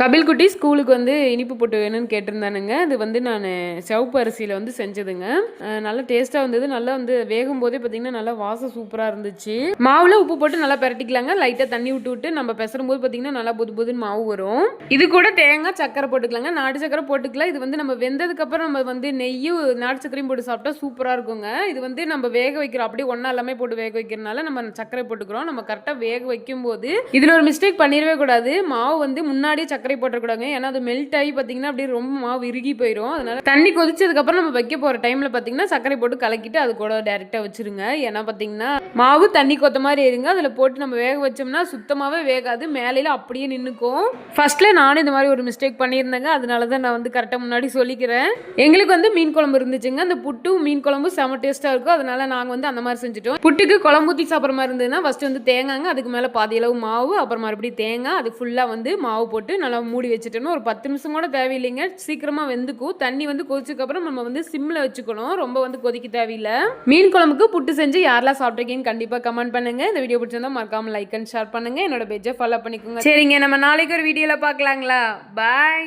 கபில் குட்டி ஸ்கூலுக்கு வந்து இனிப்பு போட்டு வேணும்னு கேட்டிருந்தானுங்க. அது வந்து நான் சிவப்பு அரிசியில் வந்து செஞ்சதுங்க. நல்லா டேஸ்ட்டாக வந்தது. நல்லா வந்து வேகும் போதே பார்த்தீங்கன்னா நல்லா வாசம் சூப்பராக இருந்துச்சு. மாவில் உப்பு போட்டு நல்லா பரட்டிக்கலாங்க. லைட்டாக தண்ணி விட்டு விட்டு நம்ம பெசரும்போது பார்த்தீங்கன்னா நல்லா புது புதுன்னு மாவு வரும். இது கூட தேங்காய் சக்கரை போட்டுக்கலாங்க. நாட்டு சக்கரை போட்டுக்கலாம். இது வந்து நம்ம வெந்ததுக்கப்புறம் நம்ம வந்து நெய்யும் நாட்டு சக்கரையும் போட்டு சாப்பிட்டா சூப்பராக இருக்குங்க. இது வந்து நம்ம வேக வைக்கிறோம். அப்படியே ஒன்றா எல்லாமே போட்டு வேக வைக்கிறதுனால நம்ம சக்கரை போட்டுக்கிறோம். நம்ம கரெக்டாக வேக வைக்கும் போது இதில் ஒரு மிஸ்டேக் பண்ணிடவே கூடாது. மாவு வந்து முன்னாடியே சக்கரை போட்டக்கூடாது. ஏன்னா அது மெல்ட் ஆகி பார்த்தீங்கன்னா அப்படியே ரொம்ப மாவு இறுகி போயிடும். அதனால தண்ணி கொதிச்சதுக்கப்புறம் நம்ம வைக்க போகிற டைமில் பார்த்தீங்கன்னா சக்கரை போட்டு கலக்கிட்டு அது கூட டேரெக்டாக வச்சிருங்க. ஏன்னா பார்த்தீங்கன்னா மாவு தண்ணி கொத்த மாதிரி இருங்க. அதில் போட்டு நம்ம வேக வச்சோம்னா சுத்தமாகவே வேகாது. மேலையில் அப்படியே நின்றுக்கும். ஃபர்ஸ்ட்ல நானும் இந்த மாதிரி ஒரு மிஸ்டேக் பண்ணியிருந்தேங்க. அதனால தான் நான் வந்து கரெக்டாக முன்னாடி சொல்லிக்கிறேன். எங்களுக்கு வந்து மீன் குழம்பு இருந்துச்சுங்க. அந்த புட்டும் மீன் குழம்பு செம டேஸ்ட்டாக இருக்கும். அதனால நாங்கள் வந்து அந்த மாதிரி செஞ்சுட்டோம். புட்டுக்கு குழம்பு ஊற்றி சாப்பிட்ற மாதிரி இருந்ததுன்னா ஃபர்ஸ்ட் வந்து தேங்காங்க, அதுக்கு மேலே பாதி அளவு மாவு, அப்புறம் மறுபடியும் தேங்காய், அது ஃபுல்லாக வந்து மாவு போட்டு நல்லா மூடி வச்சுட்டோம்னா ஒரு 10 நிமிஷம் கூட தேவையில்லைங்க. சீக்கிரமா வெந்துக்கும். தண்ணி வந்து கொதிச்சதுக்கப்புறம் நம்ம வந்து சிம்ல வச்சுக்கணும். ரொம்ப வந்து கொதிக்க தேவையில்லை. மீன் குழம்புக்கு புட்டு செஞ்சு யாரெல்லாம் சாப்பிட்ருக்கீங்கன்னு கண்டிப்பாக கமெண்ட் பண்ணுங்க. இந்த வீடியோ பிடிச்சிருந்தா மறக்காம லைக் அண்ட் ஷேர் பண்ணுங்க. என்னோட பேஜை ஃபாலோ பண்ணிக்கோங்க. சரிங்க, நம்ம நாளைக்கு ஒரு வீடியோல பார்க்கலாங்களா? பாய்.